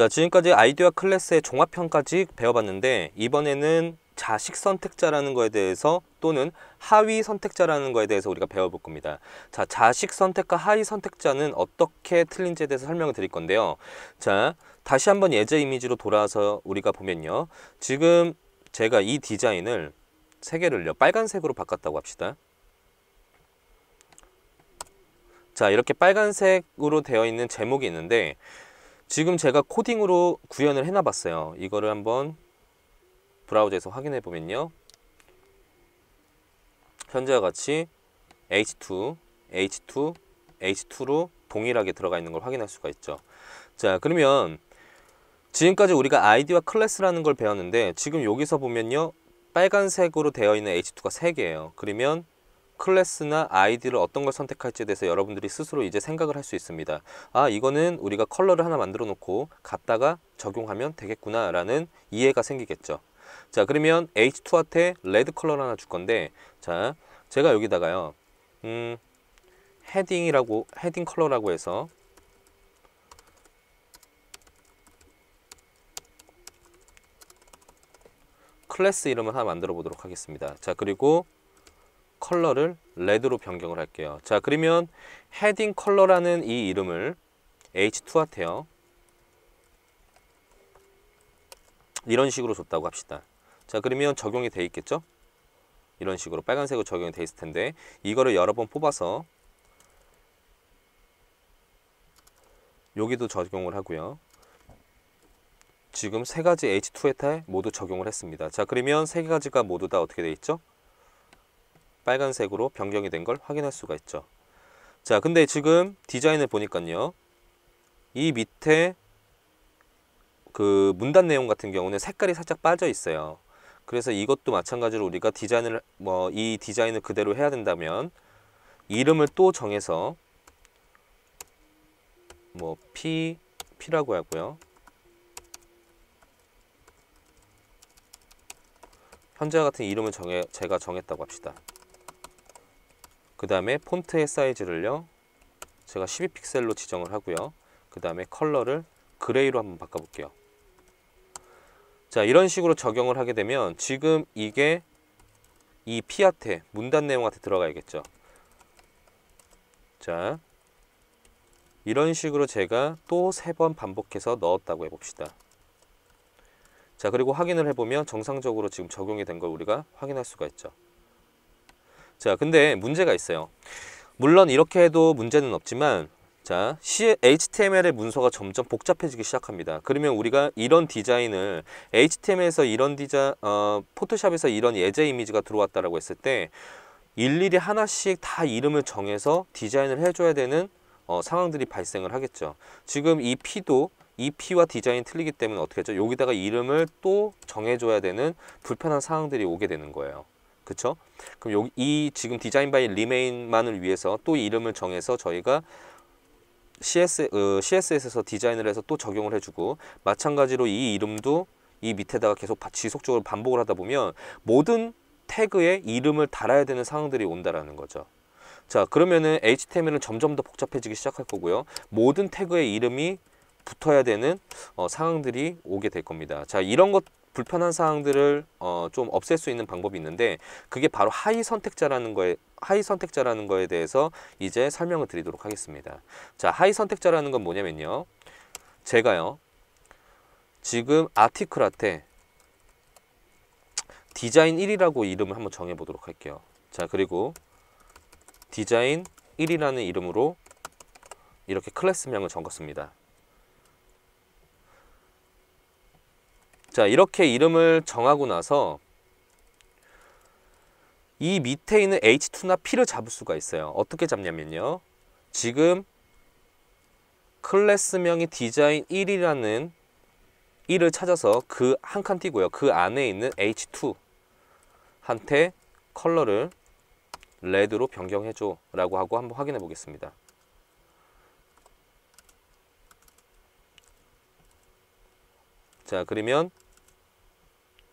자, 지금까지 아이디와 클래스의 종합형까지 배워봤는데, 이번에는 자식 선택자라는 거에 대해서 또는 하위 선택자라는 거에 대해서 우리가 배워볼 겁니다. 자, 자식 선택과 하위 선택자는 어떻게 틀린지에 대해서 설명을 드릴 건데요. 자, 다시 한번 예제 이미지로 돌아와서 우리가 보면요. 지금 제가 이 디자인을 세 개를요, 빨간색으로 바꿨다고 합시다. 자, 이렇게 빨간색으로 되어 있는 제목이 있는데, 지금 제가 코딩으로 구현을 해놔봤어요. 이거를 한번 브라우저에서 확인해 보면요. 현재와 같이 H2, H2, H2로 동일하게 들어가 있는 걸 확인할 수가 있죠. 자, 그러면 지금까지 우리가 아이디와 클래스라는 걸 배웠는데, 지금 여기서 보면요, 빨간색으로 되어 있는 H2가 3개예요. 그러면 클래스나 아이디를 어떤 걸 선택할지에 대해서 여러분들이 스스로 이제 생각을 할 수 있습니다. 아, 이거는 우리가 컬러를 하나 만들어 놓고 갖다가 적용하면 되겠구나 라는 이해가 생기겠죠. 자, 그러면 H2한테 레드 컬러를 하나 줄 건데, 자, 제가 여기다가요, 헤딩 컬러라고 해서 클래스 이름을 하나 만들어 보도록 하겠습니다. 자, 그리고 컬러를 레드로 변경을 할게요. 자, 그러면 헤딩 컬러라는 이 이름을 H2한테요, 이런 식으로 줬다고 합시다. 자, 그러면 적용이 돼 있겠죠? 이런 식으로 빨간색으로 적용이 돼 있을 텐데, 이거를 여러 번 뽑아서 여기도 적용을 하고요. 지금 세 가지 H2에 모두 적용을 했습니다. 자, 그러면 세 가지가 모두 다 어떻게 돼 있죠? 빨간색으로 변경이 된 걸 확인할 수가 있죠. 자, 근데 지금 디자인을 보니까요, 이 밑에 그 문단 내용 같은 경우는 색깔이 살짝 빠져 있어요. 그래서 이것도 마찬가지로 우리가 디자인을 이 디자인을 그대로 해야 된다면 이름을 또 정해서 P라고 하고요. 현재와 같은 이름을 제가 정했다고 합시다. 그 다음에 폰트의 사이즈를요, 제가 12픽셀로 지정을 하고요. 그 다음에 컬러를 그레이로 한번 바꿔볼게요. 자, 이런 식으로 적용을 하게 되면 지금 이게 이 P한테, 문단 내용한테 들어가야겠죠. 자, 이런 식으로 제가 또 3번 반복해서 넣었다고 해봅시다. 자, 그리고 확인을 해보면 정상적으로 지금 적용이 된 걸 우리가 확인할 수가 있죠. 자, 근데 문제가 있어요. 물론 이렇게 해도 문제는 없지만, 자, HTML의 문서가 점점 복잡해지기 시작합니다. 그러면 우리가 이런 디자인을 HTML에서 포토샵에서 이런 예제 이미지가 들어왔다라고 했을 때 일일이 하나씩 다 이름을 정해서 디자인을 해줘야 되는 상황들이 발생을 하겠죠. 지금 이 P와 디자인이 틀리기 때문에 어떻게 하죠? 여기다가 이름을 또 정해줘야 되는 불편한 상황들이 오게 되는 거예요. 그쵸? 그럼 이 지금 디자인 바이 리메인만을 위해서 또 이름을 정해서 저희가 CSS에서 디자인을 해서 또 적용을 해주고, 마찬가지로 이 이름도 이 밑에다가 계속 지속적으로 반복을 하다 보면 모든 태그에 이름을 달아야 되는 상황들이 온다라는 거죠. 자, 그러면은 HTML은 점점 더 복잡해지기 시작할 거고요. 모든 태그에 이름이 붙어야 되는 상황들이 오게 될 겁니다. 자, 이런 것 불편한 사항들을 좀 없앨 수 있는 방법이 있는데, 그게 바로 하위 선택자라는 거에 대해서 이제 설명을 드리도록 하겠습니다. 자, 하위 선택자라는 건 뭐냐면요, 제가요 지금 아티클한테 디자인 1이라고 이름을 한번 정해 보도록 할게요. 자, 그리고 디자인 1이라는 이름으로 이렇게 클래스명을 적었습니다. 자, 이렇게 이름을 정하고 나서 이 밑에 있는 H2나 P를 잡을 수가 있어요. 어떻게 잡냐면요, 지금 클래스명이 디자인 1이라는 1을 찾아서 그 한 칸 띄고요, 그 안에 있는 H2한테 컬러를 레드로 변경해줘 라고 하고 한번 확인해 보겠습니다. 자, 그러면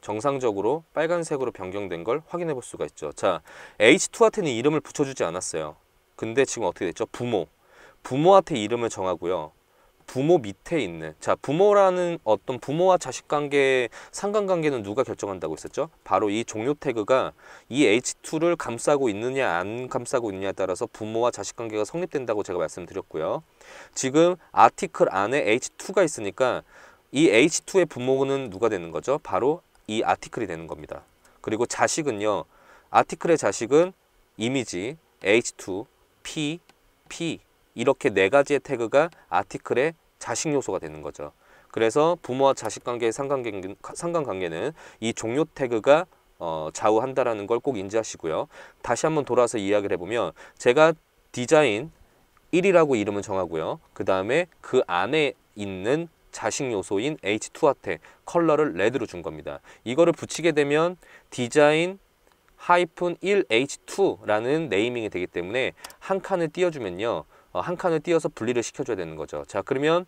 정상적으로 빨간색으로 변경된 걸 확인해 볼 수가 있죠. 자, H2한테는 이름을 붙여주지 않았어요. 근데 지금 어떻게 됐죠? 부모한테 이름을 정하고요. 부모 밑에 있는, 자, 부모라는 어떤 부모와 자식 관계, 상관관계는 누가 결정한다고 했었죠? 바로 이 종료 태그가 이 H2를 감싸고 있느냐 안 감싸고 있느냐에 따라서 부모와 자식 관계가 성립된다고 제가 말씀드렸고요. 지금 아티클 안에 H2가 있으니까 이 H2의 부모는 누가 되는 거죠? 바로 이 아티클이 되는 겁니다. 그리고 자식은요, 아티클의 자식은 이미지, H2, P, P 이렇게 네 가지의 태그가 아티클의 자식 요소가 되는 거죠. 그래서 부모와 자식 관계의 상관관계는 이 종료 태그가 좌우한다라는 걸 꼭 인지하시고요. 다시 한번 돌아서 이야기를 해보면 제가 디자인 1이라고 이름을 정하고요. 그 다음에 그 안에 있는 자식 요소인 H2한테 컬러를 레드로 준 겁니다. 이거를 붙이게 되면 디자인 하이픈 1H2라는 네이밍이 되기 때문에 한 칸을 띄워주면요. 한 칸을 띄워서 분리를 시켜줘야 되는 거죠. 자, 그러면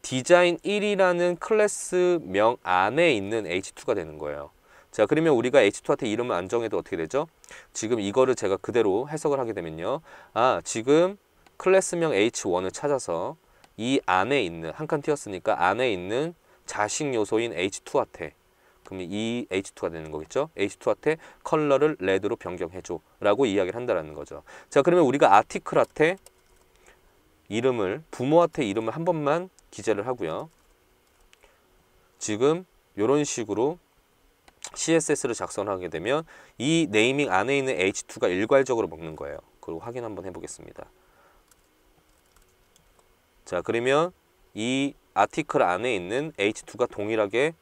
디자인 1이라는 클래스명 안에 있는 H2가 되는 거예요. 자, 그러면 우리가 H2한테 이름을 안 정해도 어떻게 되죠? 지금 이거를 제가 그대로 해석을 하게 되면요. 아, 지금 클래스명 H1을 찾아서 이 안에 있는, 한 칸 띄웠으니까 안에 있는 자식 요소인 H2한테, 그럼 이 H2가 되는 거겠죠? H2한테 컬러를 레드로 변경해줘 라고 이야기를 한다는 거죠. 자, 그러면 우리가 아티클한테 이름을, 부모한테 이름을 한 번만 기재를 하고요. 지금 이런 식으로 CSS를 작성하게 되면 이 네이밍 안에 있는 H2가 일괄적으로 먹는 거예요. 그리고 확인 한번 해보겠습니다. 자, 그러면 이 아티클 안에 있는 H2가 동일하게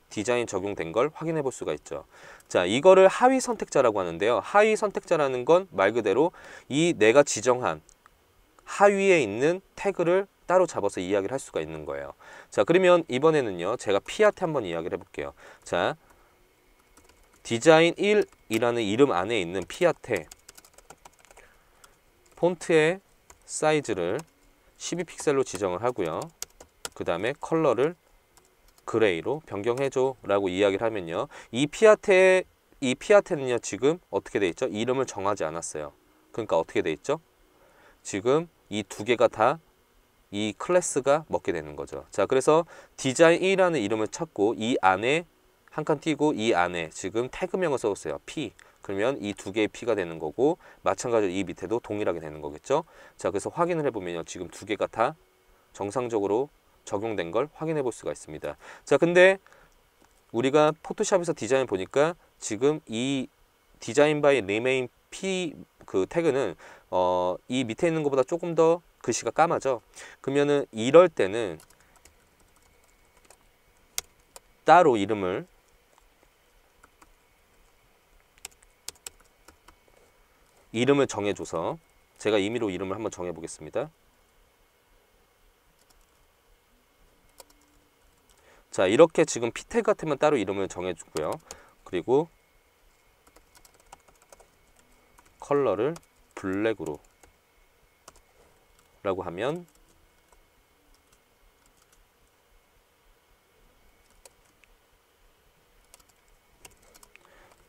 디자인 적용된 걸 확인해 볼 수가 있죠. 자, 이거를 하위 선택자라고 하는데요. 하위 선택자라는 건 말 그대로 이 내가 지정한 하위에 있는 태그를 따로 잡아서 이야기를 할 수가 있는 거예요. 자, 그러면 이번에는요, 제가 P한테 한번 이야기를 해볼게요. 자, 디자인 1이라는 이름 안에 있는 P한테 폰트의 사이즈를 12픽셀로 지정을 하고요. 그 다음에 컬러를 그레이로 변경해줘 라고 이야기를 하면요, 이 P한테는요 지금 어떻게 돼 있죠? 이름을 정하지 않았어요. 그러니까 어떻게 돼 있죠? 지금 이 두 개가 다 이 클래스가 먹게 되는 거죠. 자, 그래서 디자인 1이라는 이름을 찾고 이 안에 한 칸 띄고 이 안에 지금 태그명을 써줬어요. P. 그러면 이 두 개의 P가 되는 거고, 마찬가지로 이 밑에도 동일하게 되는 거겠죠. 자, 그래서 확인을 해보면요, 지금 두 개가 다 정상적으로 적용된 걸 확인해 볼 수가 있습니다. 자, 근데 우리가 포토샵에서 디자인 보니까 지금 이 디자인 바이 리메인 P 그 태그는 이 밑에 있는 것보다 조금 더 글씨가 까마죠. 그러면은 이럴 때는 따로 이름을 정해줘서, 제가 임의로 이름을 한번 정해 보겠습니다. 자, 이렇게 지금 P 태그 같으면 따로 이름을 정해주고요. 그리고 컬러를 블랙으로 라고 하면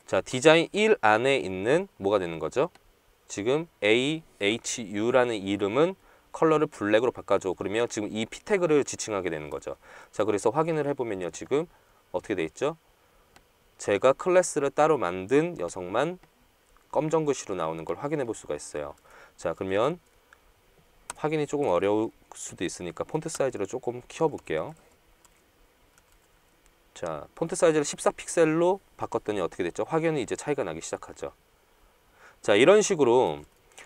자, 디자인 1 안에 있는 뭐가 되는 거죠? 지금 AHU라는 이름은 컬러를 블랙으로 바꿔줘. 그러면 지금 이 P 태그를 지칭하게 되는 거죠. 자, 그래서 확인을 해보면요, 지금 어떻게 돼 있죠? 제가 클래스를 따로 만든 녀석만 검정 글씨로 나오는 걸 확인해 볼 수가 있어요. 자, 그러면 확인이 조금 어려울 수도 있으니까 폰트 사이즈를 조금 키워볼게요. 자, 폰트 사이즈를 14픽셀로 바꿨더니 어떻게 됐죠? 확연히 이제 차이가 나기 시작하죠. 자, 이런 식으로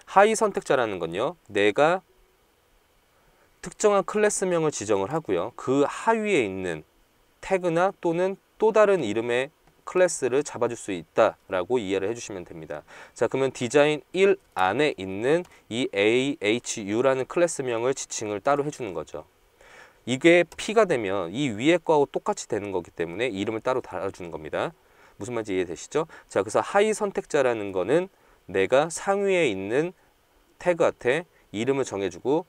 하위 선택자라는 건요, 내가 특정한 클래스명을 지정을 하고요, 그 하위에 있는 태그나 또는 또 다른 이름의 클래스를 잡아줄 수 있다라고 이해를 해주시면 됩니다. 자, 그러면 디자인 1 안에 있는 이 AHU라는 클래스명을 지칭을 따로 해주는 거죠. 이게 P가 되면 이 위에 거하고 똑같이 되는 거기 때문에 이름을 따로 달아주는 겁니다. 무슨 말인지 이해되시죠? 자, 그래서 하위 선택자라는 거는 내가 상위에 있는 태그한테 이름을 정해주고,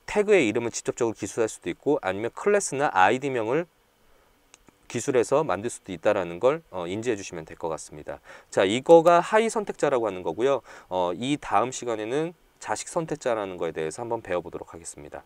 태그의 이름을 직접적으로 기술할 수도 있고, 아니면 클래스나 아이디명을 기술해서 만들 수도 있다는 걸 인지해 주시면 될 것 같습니다. 자, 이거가 하위 선택자라고 하는 거고요. 이 다음 시간에는 자식 선택자라는 거에 대해서 한번 배워보도록 하겠습니다.